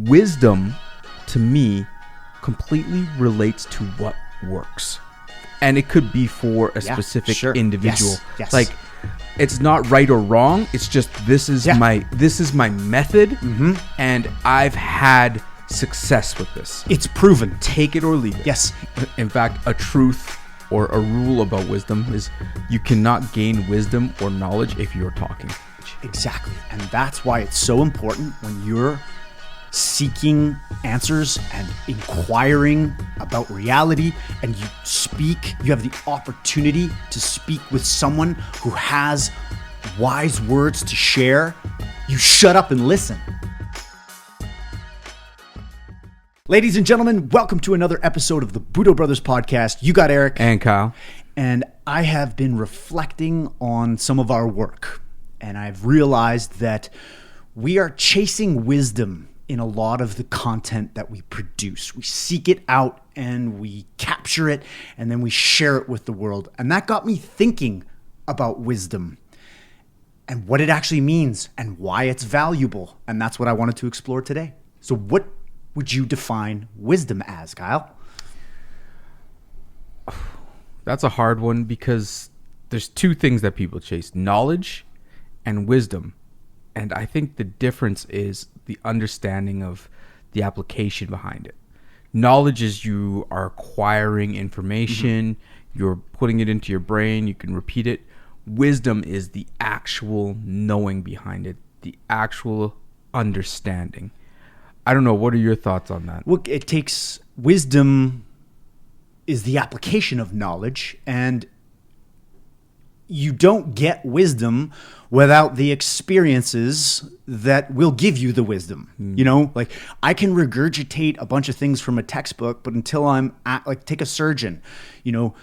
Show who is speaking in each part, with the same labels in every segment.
Speaker 1: Wisdom, to me, completely relates to what works. And it could be for a specific individual.
Speaker 2: Yes.
Speaker 1: Like, it's not right or wrong. It's just this is my method, and I've had success with this.
Speaker 2: It's proven.
Speaker 1: Take it or leave it.
Speaker 2: Yes.
Speaker 1: In fact, a truth or a rule about wisdom is you cannot gain wisdom or knowledge if you're talking.
Speaker 2: Exactly. And that's why it's so important when you're seeking answers and inquiring about reality, and you have the opportunity to speak with someone who has wise words to share. You shut up and listen. Ladies and gentlemen, welcome to another episode of the Budo Brothers podcast. You got Eric.
Speaker 1: And Kyle.
Speaker 2: And I have been reflecting on some of our work, and I've realized that we are chasing wisdom in a lot of the content that we produce. We seek it out and we capture it, and then we share it with the world. And that got me thinking about wisdom and what it actually means and why it's valuable. And that's what I wanted to explore today. So what would you define wisdom as, Kyle?
Speaker 1: That's a hard one because there's two things that people chase: knowledge and wisdom. And I think the difference is the understanding of the application behind it. Knowledge is you are acquiring information, you're putting it into your brain, you can repeat it. Wisdom is the actual knowing behind it, the actual understanding. I don't know. What are your thoughts on that?
Speaker 2: Well, it takes wisdom is the application of knowledge, and you don't get wisdom without the experiences that will give you the wisdom. You know, like I can regurgitate a bunch of things from a textbook, but until I'm at, like, take a surgeon, you know,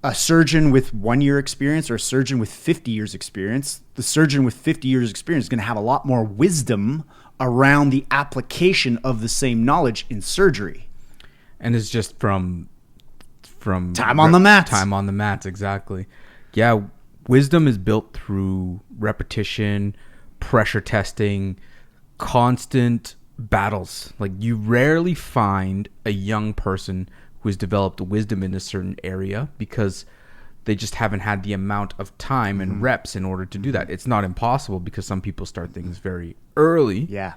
Speaker 2: a surgeon with 1 year experience or a surgeon with 50 years experience, the surgeon with 50 years experience is going to have a lot more wisdom around the application of the same knowledge in surgery.
Speaker 1: And it's just from
Speaker 2: time on the mats.
Speaker 1: Time on the mats, exactly. Yeah, wisdom is built through repetition, pressure testing, constant battles. Like, you rarely find a young person who has developed wisdom in a certain area because they just haven't had the amount of time and reps in order to do that. It's not impossible because some people start things very early.
Speaker 2: Yeah.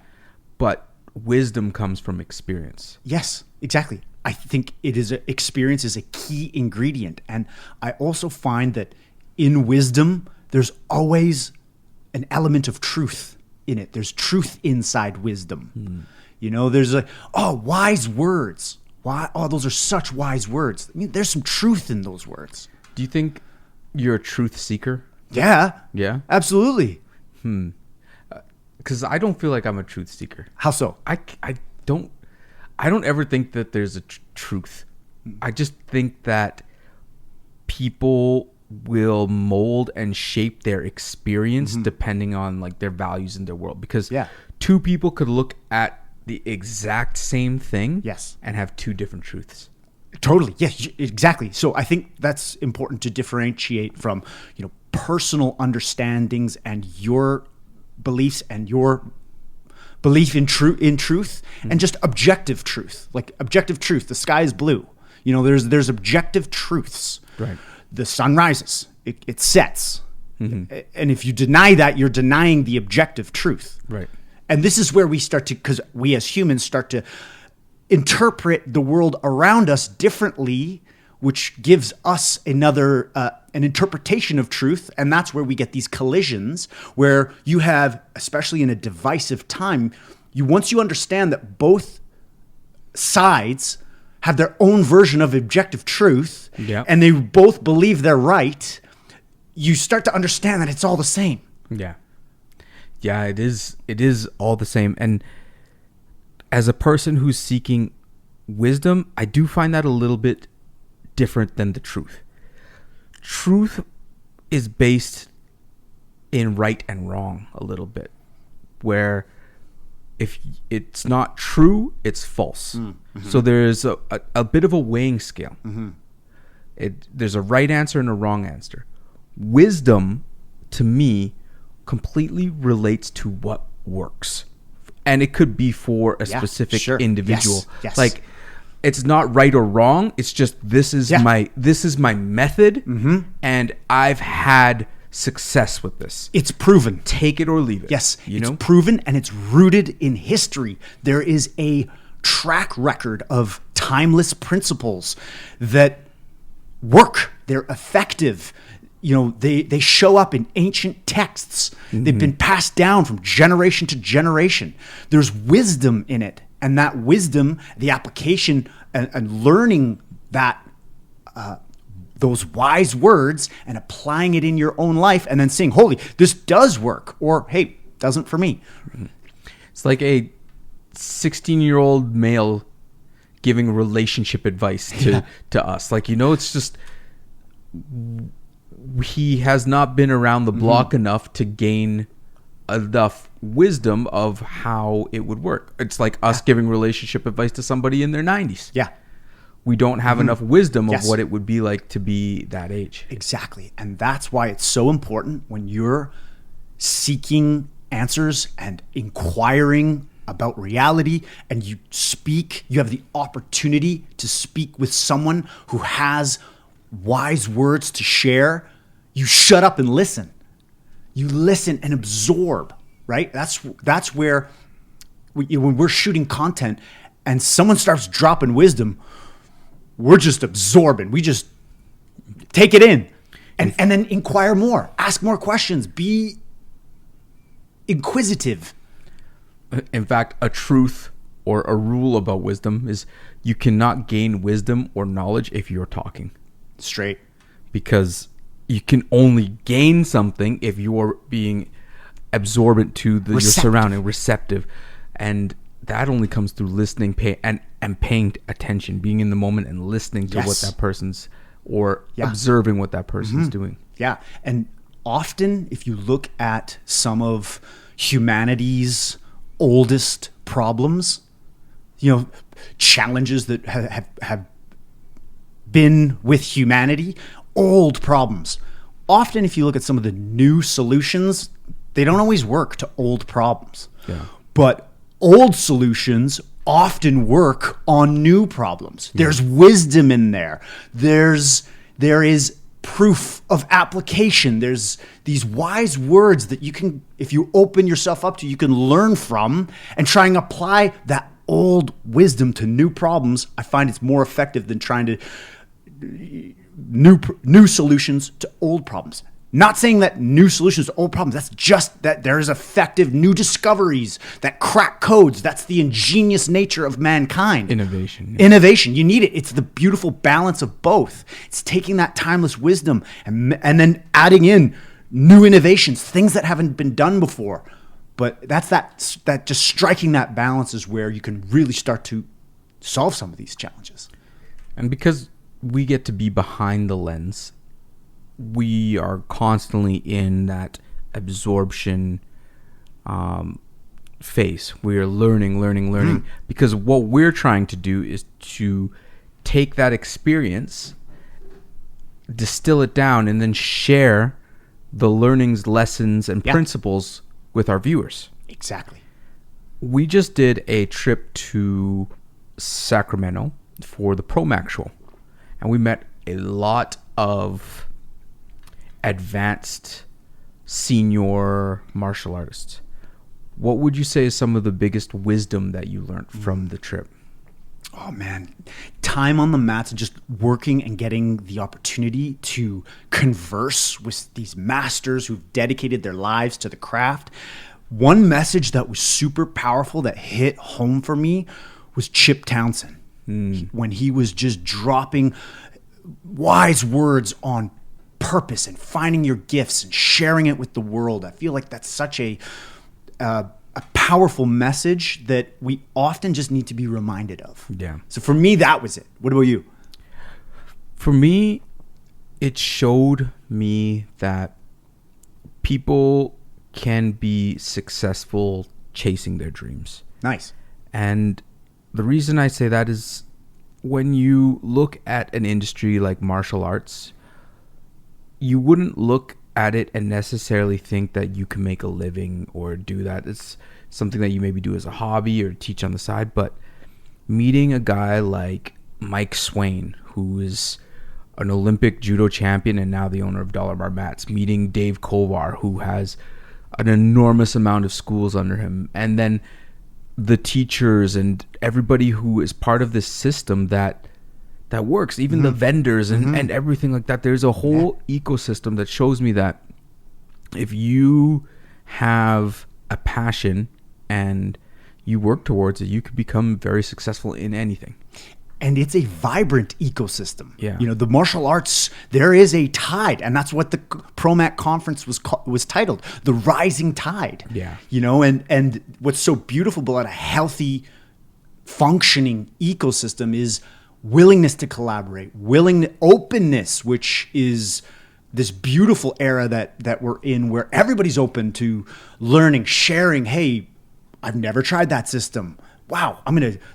Speaker 1: But wisdom comes from experience.
Speaker 2: Yes, exactly. I think experience is a key ingredient. And I also find that in wisdom, there's always an element of truth in it. There's truth inside wisdom. You know, there's wise words. Why? Oh, those are such wise words. I mean, there's some truth in those words.
Speaker 1: Do you think you're a truth seeker?
Speaker 2: Yeah.
Speaker 1: Yeah?
Speaker 2: Absolutely.
Speaker 1: Because I don't feel like I'm a truth seeker.
Speaker 2: How so?
Speaker 1: I don't ever think that there's a truth. I just think that people will mold and shape their experience depending on, like, their values in their world. Because two people could look at the exact same thing and have two different truths.
Speaker 2: Totally. Yes, exactly. So I think that's important to differentiate from, you know, personal understandings and your beliefs and your belief in truth and just objective truth. Like objective truth, the sky is blue. You know, there's objective truths.
Speaker 1: Right.
Speaker 2: The sun rises, it sets. And if you deny that, you're denying the objective truth.
Speaker 1: Right.
Speaker 2: And this is where we start to, because we as humans start to interpret the world around us differently, which gives us another an interpretation of truth. And that's where we get these collisions where you have, especially in a divisive time, once you understand that both sides have their own version of objective truth and they both believe they're right, you start to understand that it's all the same.
Speaker 1: Yeah. Yeah, it is all the same. And as a person who's seeking wisdom, I do find that a little bit different than the truth. Truth is based in right and wrong a little bit, where if it's not true, it's false. So there's a bit of a weighing scale. There's a right answer and a wrong answer. Wisdom, to me, completely relates to what works. and it could be for a
Speaker 2: Yeah,
Speaker 1: specific
Speaker 2: sure.
Speaker 1: individual.
Speaker 2: Yes.
Speaker 1: Like, it's not right or wrong. It's just this is my method, and I've had success with this.
Speaker 2: It's proven.
Speaker 1: Take it or leave it.
Speaker 2: Yes, it's proven, and it's rooted in history. There is a track record of timeless principles that work. They're effective. They show up in ancient texts. They've been passed down from generation to generation. There's wisdom in it. And that wisdom, the application and learning that those wise words and applying it in your own life and then saying, holy, this does work, or hey, doesn't for me.
Speaker 1: It's like a 16-year-old male giving relationship advice to us. Like, it's just he has not been around the block enough to gain enough wisdom of how it would work. It's like us giving relationship advice to somebody in their 90s.
Speaker 2: Yeah.
Speaker 1: We don't have enough wisdom of what it would be like to be that age.
Speaker 2: Exactly. And that's why it's so important when you're seeking answers and inquiring about reality, and you have the opportunity to speak with someone who has wise words to share. You shut up and listen. You listen and absorb, right? That's where when we're shooting content and someone starts dropping wisdom, we're just absorbing. We just take it in and then inquire more, ask more questions, be inquisitive.
Speaker 1: In fact, a truth or a rule about wisdom is you cannot gain wisdom or knowledge if you're talking.
Speaker 2: Straight.
Speaker 1: Because you can only gain something if you're being absorbent to your surrounding, receptive. And that only comes through listening and paying attention, being in the moment and listening to what that person's observing what that person's doing.
Speaker 2: Yeah. And often, if you look at some of humanity's oldest problems, challenges that have been with humanity, old problems. Often, if you look at some of the new solutions, they don't always work to old problems. Yeah. But old solutions often work on new problems. Yeah. There's wisdom in there. There is proof of application. There's these wise words that you can, if you open yourself up to, you can learn from and try and apply that old wisdom to new problems. I find it's more effective than trying to new solutions to old problems. Not saying that new solutions to old problems, that's just that there is effective new discoveries that crack codes. That's the ingenious nature of mankind.
Speaker 1: Innovation.
Speaker 2: Yeah. Innovation. You need it. It's the beautiful balance of both. It's taking that timeless wisdom and then adding in new innovations, things that haven't been done before. But that's that just striking that balance is where you can really start to solve some of these challenges.
Speaker 1: And because we get to be behind the lens, we are constantly in that absorption phase. We are learning, because what we're trying to do is to take that experience, distill it down, and then share the learnings, lessons, and principles with our viewers.
Speaker 2: Exactly.
Speaker 1: We just did a trip to Sacramento for the ProMac show, and we met a lot of advanced senior martial artists. What would you say is some of the biggest wisdom that you learned from the trip?
Speaker 2: Oh man, time on the mats and just working and getting the opportunity to converse with these masters who've dedicated their lives to the craft. One message that was super powerful that hit home for me was Chip Townsend. When he was just dropping wise words on purpose and finding your gifts and sharing it with the world. I feel like that's such a powerful message that we often just need to be reminded of.
Speaker 1: Yeah.
Speaker 2: So for me, that was it. What about you?
Speaker 1: For me, it showed me that people can be successful chasing their dreams.
Speaker 2: Nice.
Speaker 1: And the reason I say that is when you look at an industry like martial arts, you wouldn't look at it and necessarily think that you can make a living or do that. something that you maybe do as a hobby or teach on the side. But meeting a guy like Mike Swain, who is an Olympic judo champion and now the owner of Dollar Bar Mats, meeting Dave Kovar, who has an enormous amount of schools under him, and then the teachers and everybody who is part of this system that works, even the vendors and everything like that. There's a whole ecosystem that shows me that if you have a passion and you work towards it, you could become very successful in anything.
Speaker 2: And it's a vibrant ecosystem.
Speaker 1: Yeah.
Speaker 2: You know, the martial arts, there is a tide, and that's what the ProMat conference was titled, The Rising Tide.
Speaker 1: Yeah.
Speaker 2: You know, and what's so beautiful about a healthy, functioning ecosystem is willingness to collaborate, openness, which is this beautiful era that we're in, where everybody's open to learning, sharing. Hey, I've never tried that system. Wow,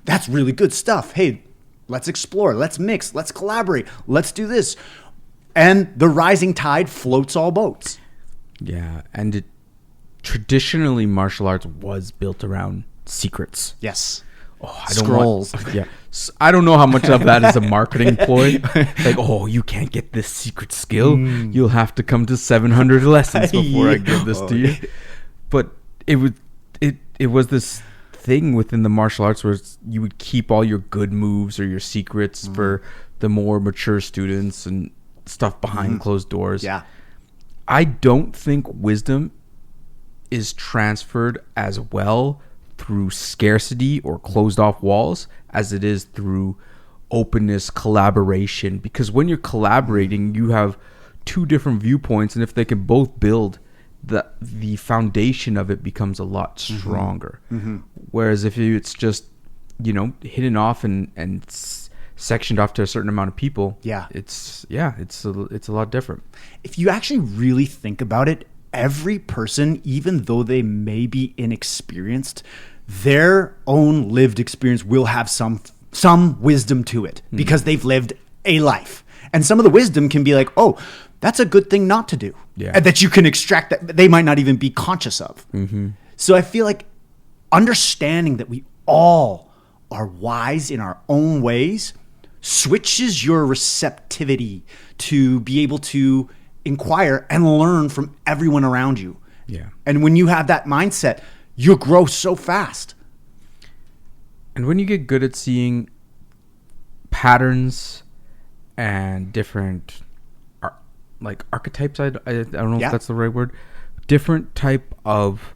Speaker 2: that's really good stuff. Hey, let's explore, let's mix, let's collaborate, let's do this. And the rising tide floats all boats.
Speaker 1: Yeah, and traditionally martial arts was built around secrets.
Speaker 2: Yes.
Speaker 1: Oh,
Speaker 2: Scrolls.
Speaker 1: I don't know how much of that is a marketing ploy. Like, oh, you can't get this secret skill. You'll have to come to 700 lessons before I give this to you. But it was this thing within the martial arts where you would keep all your good moves or your secrets for the more mature students and stuff behind closed doors.
Speaker 2: Yeah.
Speaker 1: I don't think wisdom is transferred as well through scarcity or closed off walls as it is through openness, collaboration. Because when you're collaborating, you have two different viewpoints, and if they can both build, the foundation of it becomes a lot stronger. Whereas if it's just, hidden off and sectioned off to a certain amount of people, it's a lot different.
Speaker 2: If you actually really think about it, every person, even though they may be inexperienced, their own lived experience will have some wisdom to it because they've lived a life. And some of the wisdom can be like, oh, that's a good thing not to do.
Speaker 1: Yeah.
Speaker 2: And that you can extract that they might not even be conscious of. So I feel like understanding that we all are wise in our own ways switches your receptivity to be able to inquire and learn from everyone around you.
Speaker 1: Yeah.
Speaker 2: And when you have that mindset, you'll grow so fast.
Speaker 1: And when you get good at seeing patterns and different archetypes, I don't know if that's the right word, different type of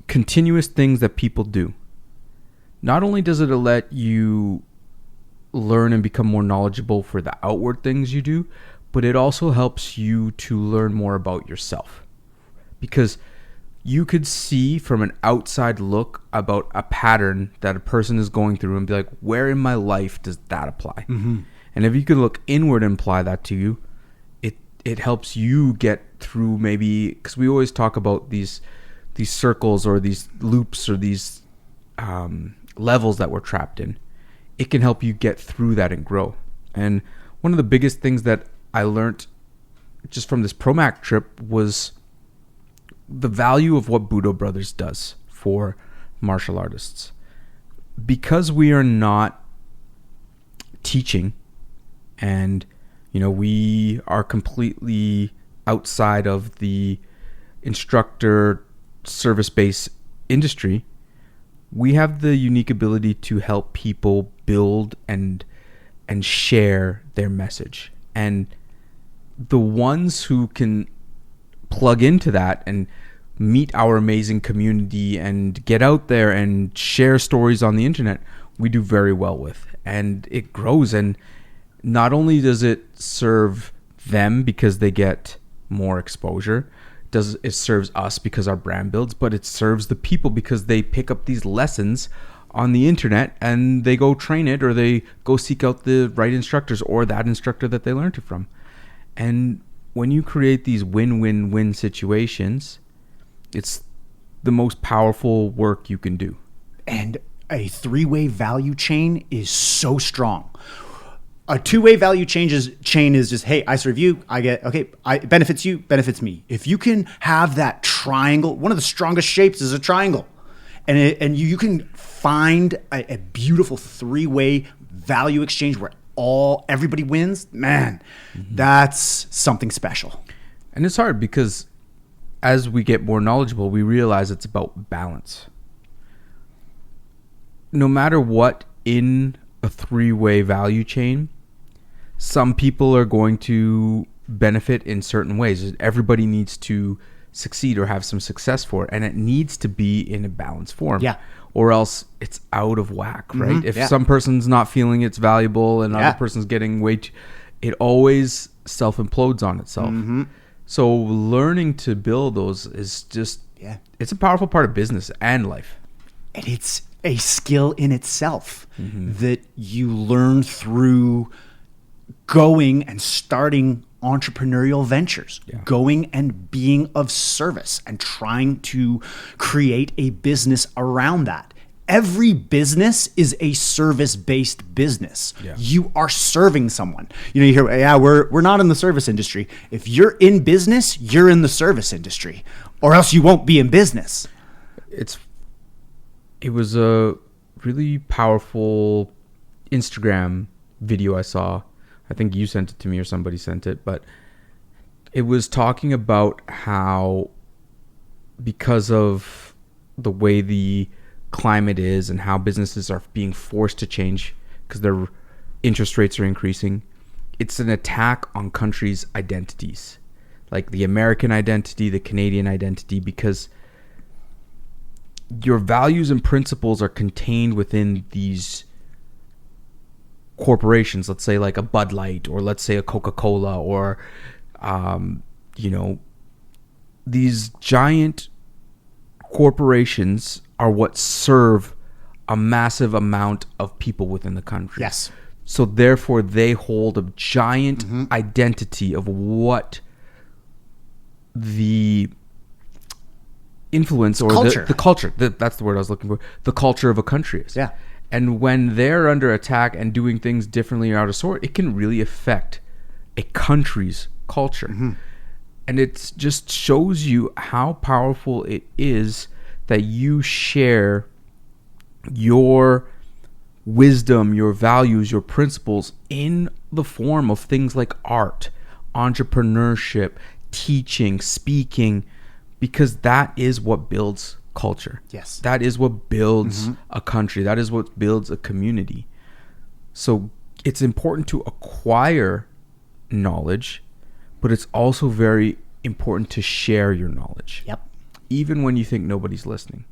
Speaker 1: continuous things that people do. Not only does it let you learn and become more knowledgeable for the outward things you do, but it also helps you to learn more about yourself. Because you could see from an outside look about a pattern that a person is going through and be like, where in my life does that apply? And if you could look inward and apply that to you, it helps you get through, maybe, because we always talk about these circles or these loops or these levels that we're trapped in. It can help you get through that and grow. And one of the biggest things that I learned just from this ProMac trip was the value of what Budo Brothers does for martial artists. Because we are not teaching and we are completely outside of the instructor service-based industry, we have the unique ability to help people build and share their message. And the ones who can plug into that and meet our amazing community and get out there and share stories on the internet, we do very well with. And it grows, and not only does it serve them because they get more exposure, it serves us because our brand builds, but it serves the people because they pick up these lessons on the internet and they go train it, or they go seek out the right instructors or that instructor that they learned it from. And when you create these win-win-win situations, it's the most powerful work you can do.
Speaker 2: And a three-way value chain is so strong. A two-way value chain is just, hey, I serve you, I get, okay, it benefits you, benefits me. If you can have that triangle. One of the strongest shapes is a triangle. And you can find a beautiful three-way value exchange where everybody wins. Man, that's something special.
Speaker 1: And it's hard because as we get more knowledgeable, we realize it's about balance. No matter what in a three-way value chain, some people are going to benefit in certain ways. Everybody needs to succeed or have some success for it, and it needs to be in a balanced form.
Speaker 2: Yeah.
Speaker 1: Or else it's out of whack, right? If
Speaker 2: Yeah.
Speaker 1: some person's not feeling it's valuable and
Speaker 2: Yeah.
Speaker 1: another person's getting way too, it always self-implodes on itself. So learning to build those is just, it's a powerful part of business and life.
Speaker 2: And it's a skill in itself that you learn through going and starting entrepreneurial ventures, going and being of service and trying to create a business around that. Every business is a service-based business.
Speaker 1: Yeah.
Speaker 2: You are serving someone. You know, you hear, we're not in the service industry. If you're in business, you're in the service industry, or else you won't be in business.
Speaker 1: It was a really powerful Instagram video I saw. I think you sent it to me or somebody sent it, but it was talking about how because of the way the climate is and how businesses are being forced to change because their interest rates are increasing, it's an attack on countries' identities, like the American identity, the Canadian identity, because your values and principles are contained within these corporations. Let's say like a Bud Light, or let's say a Coca-Cola, or these giant corporations are what serve a massive amount of people within the country.
Speaker 2: Yes.
Speaker 1: So therefore they hold a giant identity of what the influence or the culture, that's the word I was looking for, the culture of a country is.
Speaker 2: Yeah.
Speaker 1: And when they're under attack and doing things differently or out of sort, it can really affect a country's culture. And it just shows you how powerful it is that you share your wisdom, your values, your principles in the form of things like art, entrepreneurship, teaching, speaking, because that is what builds culture.
Speaker 2: Yes.
Speaker 1: That is what builds a country. That is what builds a community. So it's important to acquire knowledge, but it's also very important to share your knowledge.
Speaker 2: Yep.
Speaker 1: Even when you think nobody's listening.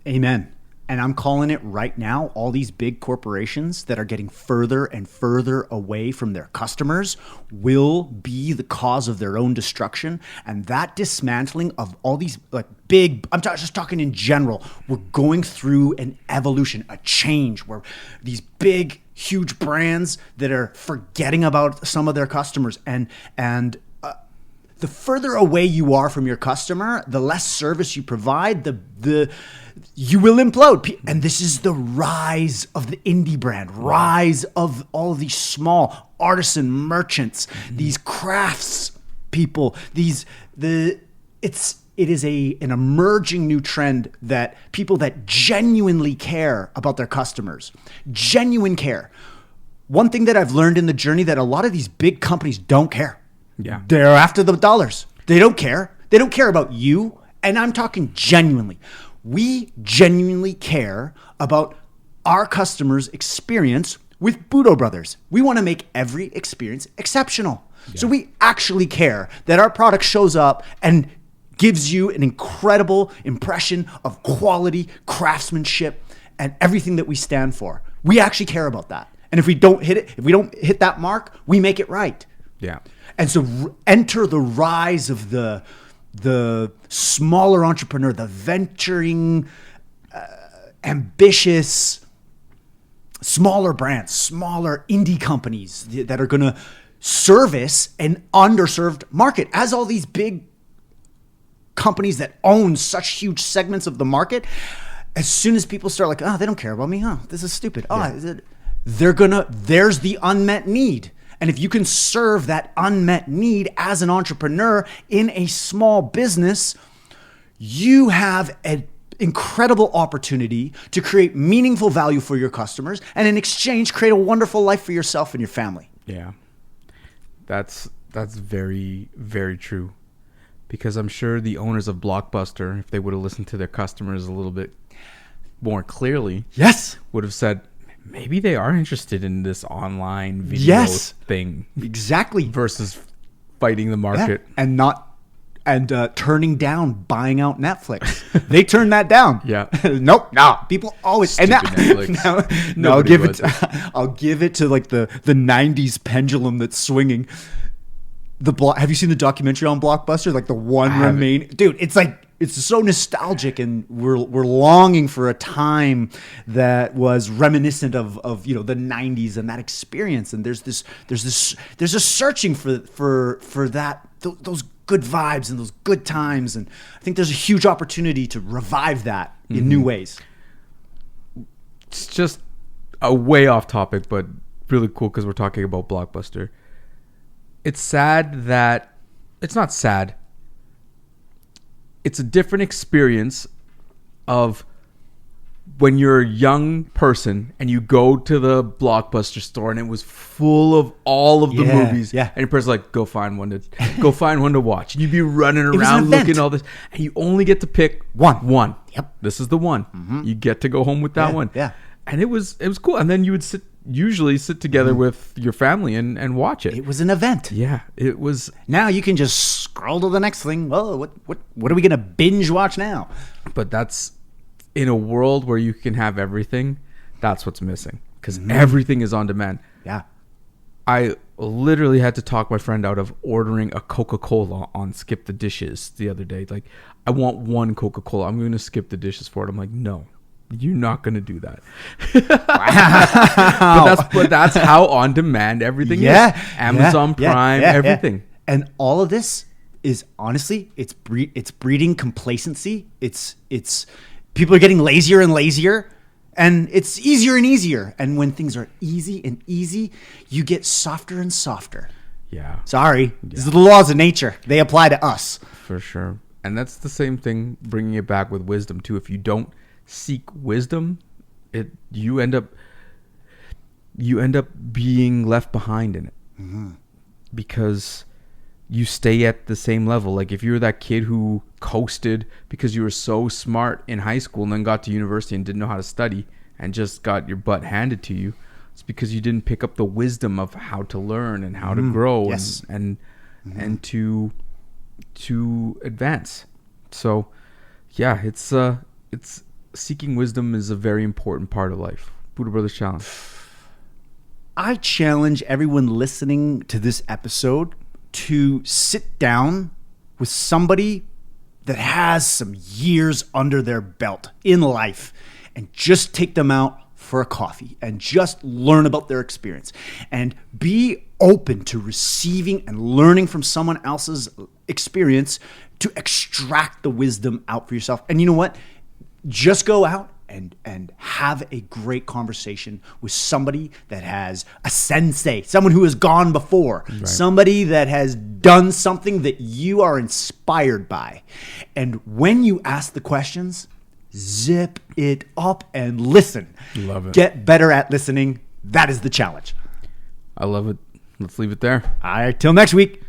Speaker 2: Amen. And I'm calling it right now, all these big corporations that are getting further and further away from their customers will be the cause of their own destruction. And that dismantling of all these like big, just talking in general, we're going through an evolution, a change where these big, huge brands that are forgetting about some of their customers and the further away you are from your customer, the less service you provide, you will implode. And this is the rise of the indie brand, rise of all of these small artisan merchants, these crafts people, it is an emerging new trend that people that genuinely care about their customers, genuine care. One thing that I've learned in the journey that a lot of these big companies don't care.
Speaker 1: Yeah.
Speaker 2: They're after the dollars. They don't care. They don't care about you. And I'm talking genuinely. We genuinely care about our customers' experience with Budo Brothers. We want to make every experience exceptional. Yeah. So we actually care that our product shows up and gives you an incredible impression of quality, craftsmanship, and everything that we stand for. We actually care about that. And if we don't hit that mark, we make it right.
Speaker 1: Yeah.
Speaker 2: And so enter the rise of the smaller entrepreneur, the venturing, ambitious, smaller brands, smaller indie companies that are going to service an underserved market. As all these big companies that own such huge segments of the market, as soon as people start like, they don't care about me. This is stupid. There's the unmet need. And if you can serve that unmet need as an entrepreneur in a small business, you have an incredible opportunity to create meaningful value for your customers, and in exchange, create a wonderful life for yourself and your family.
Speaker 1: Yeah. That's very, very true. Because I'm sure the owners of Blockbuster, if they would have listened to their customers a little bit more clearly,
Speaker 2: Yes.
Speaker 1: would have said, maybe they are interested in this online video thing.
Speaker 2: Exactly.
Speaker 1: Versus fighting the market.
Speaker 2: Yeah. And turning down buying out Netflix. They turned that down.
Speaker 1: Yeah.
Speaker 2: Nope. No. People always
Speaker 1: Stupid Netflix.
Speaker 2: No, I'll give it to like the 90s pendulum that's swinging. Have you seen the documentary on Blockbuster? Like the one remaining, dude. It's like it's so nostalgic, and we're longing for a time that was reminiscent of the 90s and that experience. And there's a searching for that those good vibes and those good times. And I think there's a huge opportunity to revive that in new ways.
Speaker 1: It's just a way off topic, but really cool because we're talking about Blockbuster. It's sad that it's not sad. It's a different experience of when you're a young person and you go to the Blockbuster store and it was full of all of the movies.
Speaker 2: Yeah.
Speaker 1: And your person's like, go find one to watch. And you'd be running around looking at all this. And you only get to pick one.
Speaker 2: Yep.
Speaker 1: This is the one. Mm-hmm. You get to go home with that one.
Speaker 2: Yeah.
Speaker 1: And it was cool. And then you would usually sit together with your family and watch it.
Speaker 2: It was an event.
Speaker 1: Yeah, it was.
Speaker 2: Now you can just scroll to the next thing. Well, what are we gonna binge watch now?
Speaker 1: But that's in a world where you can have everything. That's what's missing because everything is on demand.
Speaker 2: Yeah,
Speaker 1: I literally had to talk my friend out of ordering a Coca-Cola on Skip the Dishes the other day. Like, I want one Coca-Cola. I'm going to skip the dishes for it. I'm like, no. You're not going to do that.
Speaker 2: Wow.
Speaker 1: but that's how on demand everything is. Amazon Prime, everything.
Speaker 2: And all of this is honestly, it's breeding complacency. It's people are getting lazier and lazier, and it's easier and easier. And when things are easy and easy, you get softer and softer.
Speaker 1: Yeah.
Speaker 2: Sorry. These are the laws of nature. They apply to us.
Speaker 1: For sure. And that's the same thing, bringing it back with wisdom too. If you don't seek wisdom, you end up being left behind in it, because you stay at the same level. Like if you're that kid who coasted because you were so smart in high school and then got to university and didn't know how to study and just got your butt handed to you, it's because you didn't pick up the wisdom of how to learn and how to grow and to advance. So yeah, it's seeking wisdom is a very important part of life. Budo Brothers Challenge.
Speaker 2: I challenge everyone listening to this episode to sit down with somebody that has some years under their belt in life and just take them out for a coffee and just learn about their experience and be open to receiving and learning from someone else's experience to extract the wisdom out for yourself. And you know what? Just go out and have a great conversation with somebody that has a sensei, someone who has gone before, somebody that has done something that you are inspired by. And when you ask the questions, zip it up and listen.
Speaker 1: Love it.
Speaker 2: Get better at listening. That is the challenge.
Speaker 1: I love it. Let's leave it there.
Speaker 2: All right, till next week.